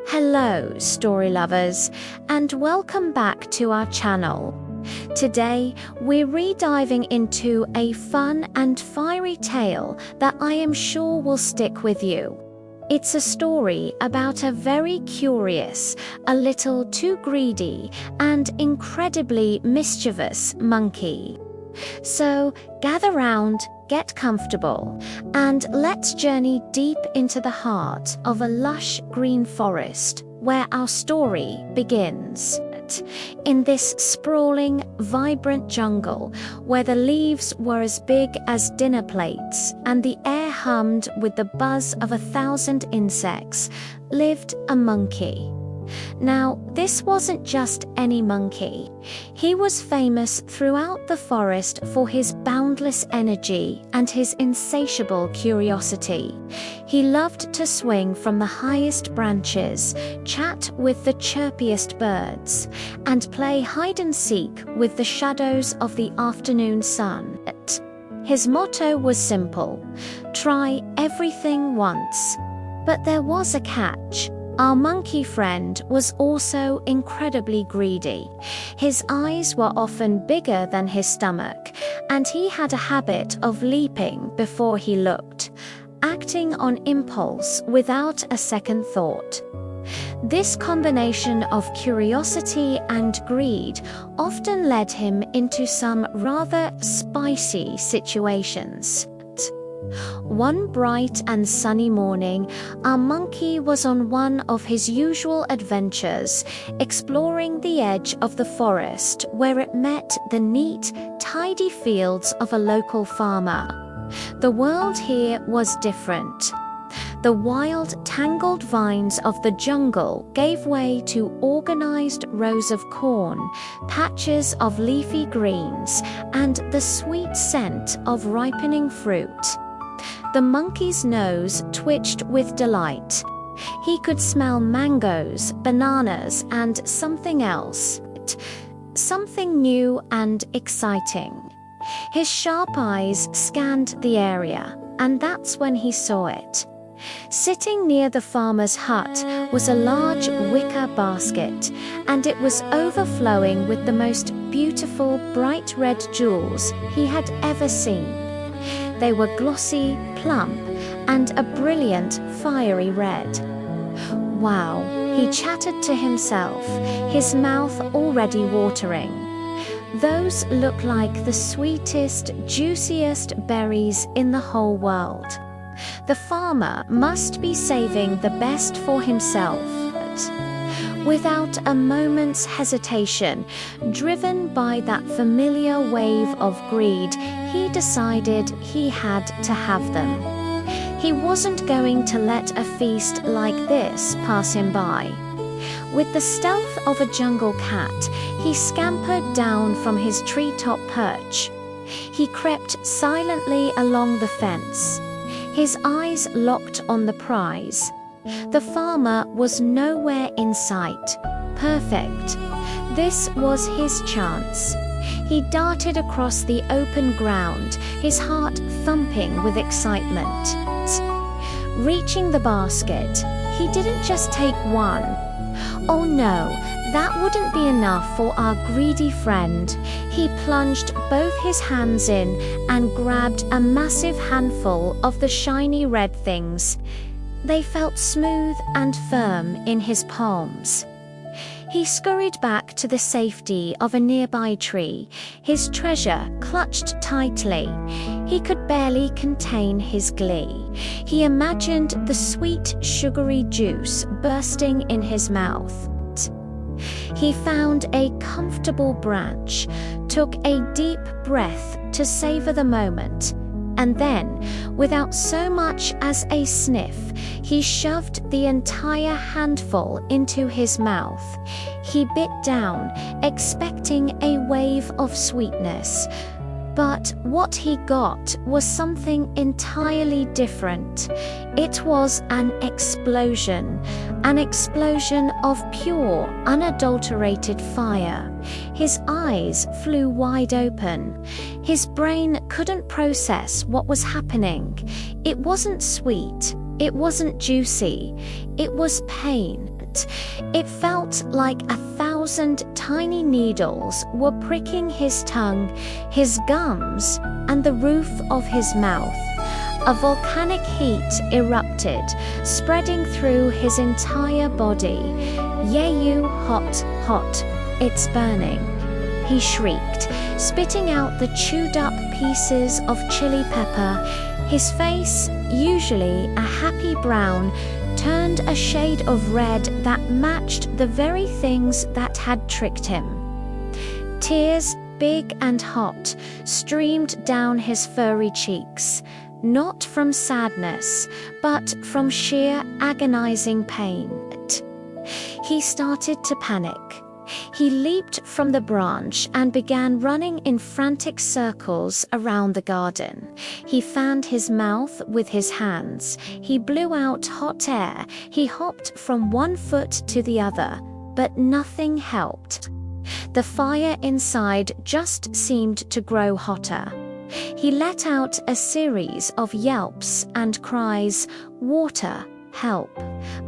Hello, story lovers, and welcome back to our channel. Today, we're re-diving into a fun and fiery tale that I am sure will stick with you. It's a story about a very curious, a little too greedy, and incredibly mischievous monkey. So, gather round, get comfortable, and let's journey deep into the heart of a lush green forest where our story begins. In this sprawling, vibrant jungle, where the leaves were as big as dinner plates and the air hummed with the buzz of 1,000 insects, lived a monkey. Now, this wasn't just any monkey. He was famous throughout the forest for his boundless energy and his insatiable curiosity. He loved to swing from the highest branches, chat with the chirpiest birds, and play hide-and-seek with the shadows of the afternoon sun. His motto was simple: try everything once. But there was a catch. Our monkey friend was also incredibly greedy. His eyes were often bigger than his stomach, and he had a habit of leaping before he looked, acting on impulse without a second thought. This combination of curiosity and greed often led him into some rather spicy situations. One bright and sunny morning, our monkey was on one of his usual adventures, exploring the edge of the forest where it met the neat, tidy fields of a local farmer. The world here was different. The wild, tangled vines of the jungle gave way to organized rows of corn, patches of leafy greens, and the sweet scent of ripening fruit. The monkey's nose twitched with delight. He could smell mangoes, bananas, and something else. Something new and exciting. His sharp eyes scanned the area, and that's when he saw it. Sitting near the farmer's hut was a large wicker basket, and it was overflowing with the most beautiful bright red jewels he had ever seen. They were glossy, plump, and a brilliant, fiery red. Wow, he chattered to himself, his mouth already watering. Those look like the sweetest, juiciest berries in the whole world. The farmer must be saving the best for himself. Without a moment's hesitation, driven by that familiar wave of greed, he decided he had to have them. He wasn't going to let a feast like this pass him by. With the stealth of a jungle cat, he scampered down from his treetop perch. He crept silently along the fence, his eyes locked on the prize. The farmer was nowhere in sight. Perfect. This was his chance. He darted across the open ground, his heart thumping with excitement. Reaching the basket, he didn't just take one. Oh no, that wouldn't be enough for our greedy friend. He plunged both his hands in and grabbed a massive handful of the shiny red things. They felt smooth and firm in his palms. He scurried back to the safety of a nearby tree, his treasure clutched tightly. He could barely contain his glee. He imagined the sweet, sugary juice bursting in his mouth. He found a comfortable branch, took a deep breath to savor the moment, and then, without so much as a sniff, he shoved the entire handful into his mouth. He bit down, expecting a wave of sweetness. But what he got was something entirely different. It was an explosion of pure, unadulterated fire. His eyes flew wide open. His brain couldn't process what was happening. It wasn't sweet, It wasn't juicy, it was pain. It felt like 1,000 tiny needles were pricking his tongue, his gums, and the roof of his mouth. A volcanic heat erupted, spreading through his entire body. "Yeyu, hot, hot, it's burning," he shrieked, spitting out the chewed-up pieces of chili pepper. His face, usually a happy brown, turned a shade of red that matched the very things that had tricked him. Tears, big and hot, streamed down his furry cheeks, not from sadness, but from sheer agonizing pain. He started to panic. He leaped from the branch and began running in frantic circles around the garden. He fanned his mouth with his hands. He blew out hot air. He hopped from one foot to the other, but nothing helped. The fire inside just seemed to grow hotter. He let out a series of yelps and cries, "Water, help,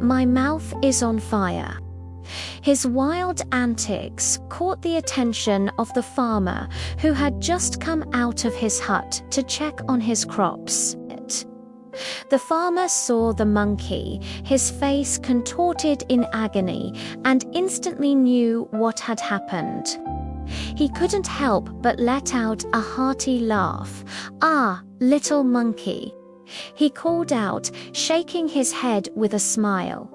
my mouth is on fire." His wild antics caught the attention of the farmer who had just come out of his hut to check on his crops. The farmer saw the monkey, his face contorted in agony, and instantly knew what had happened. He couldn't help but let out a hearty laugh. "Ah, little monkey," he called out, shaking his head with a smile.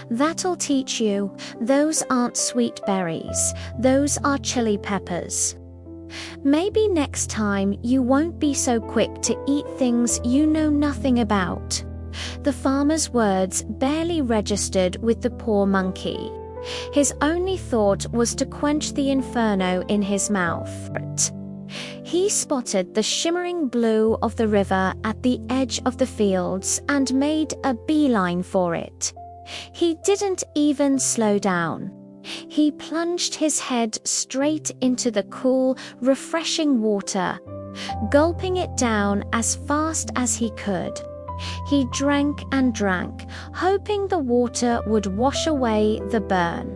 "That'll teach you. Those aren't sweet berries. Those are chili peppers. Maybe next time you won't be so quick to eat things you know nothing about." The farmer's words barely registered with the poor monkey. His only thought was to quench the inferno in his mouth. He spotted the shimmering blue of the river at the edge of the fields and made a beeline for it. He didn't even slow down. He plunged his head straight into the cool, refreshing water, gulping it down as fast as he could. He drank and drank, hoping the water would wash away the burn.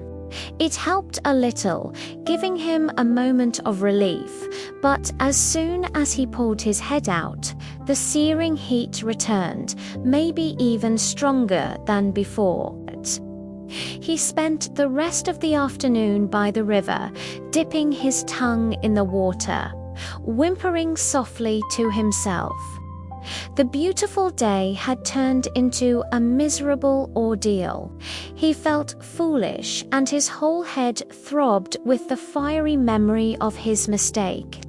It helped a little, giving him a moment of relief, but as soon as he pulled his head out, the searing heat returned, maybe even stronger than before. He spent the rest of the afternoon by the river, dipping his tongue in the water, whimpering softly to himself. The beautiful day had turned into a miserable ordeal. He felt foolish, and his whole head throbbed with the fiery memory of his mistake.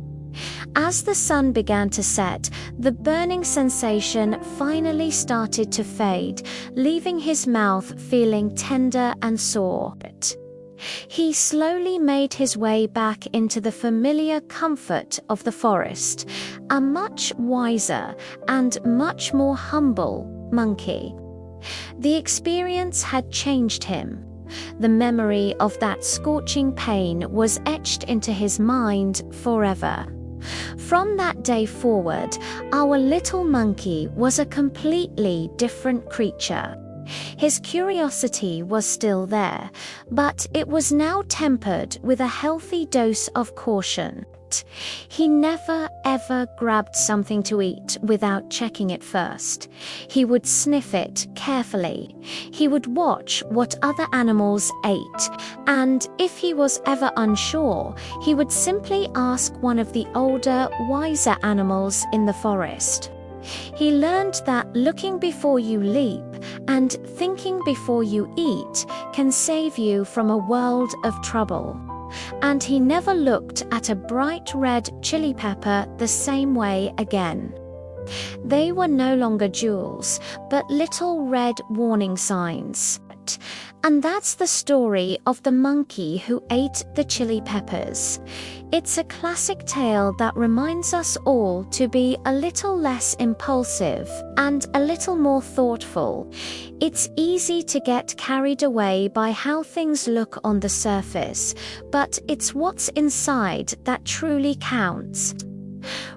As the sun began to set, the burning sensation finally started to fade, leaving his mouth feeling tender and sore. He slowly made his way back into the familiar comfort of the forest, a much wiser and much more humble monkey. The experience had changed him. The memory of that scorching pain was etched into his mind forever. From that day forward, our little monkey was a completely different creature. His curiosity was still there, but it was now tempered with a healthy dose of caution. He never ever grabbed something to eat without checking it first. He would sniff it carefully. He would watch what other animals ate, and if he was ever unsure, he would simply ask one of the older, wiser animals in the forest. He learned that looking before you leap and thinking before you eat can save you from a world of trouble. And he never looked at a bright red chili pepper the same way again. They were no longer jewels, but little red warning signs. And that's the story of the monkey who ate the chili peppers. It's a classic tale that reminds us all to be a little less impulsive and a little more thoughtful. It's easy to get carried away by how things look on the surface, but it's what's inside that truly counts.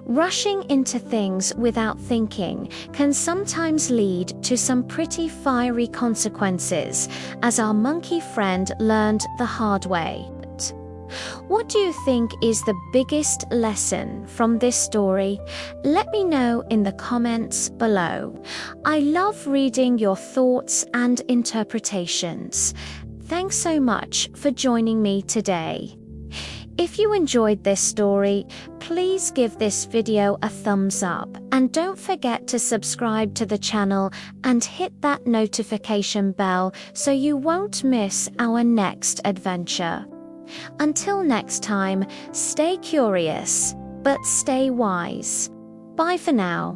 Rushing into things without thinking can sometimes lead to some pretty fiery consequences, as our monkey friend learned the hard way. What do you think is the biggest lesson from this story? Let me know in the comments below. I love reading your thoughts and interpretations. Thanks so much for joining me today. If you enjoyed this story, please give this video a thumbs up and don't forget to subscribe to the channel and hit that notification bell so you won't miss our next adventure. Until next time, stay curious, but stay wise. Bye for now.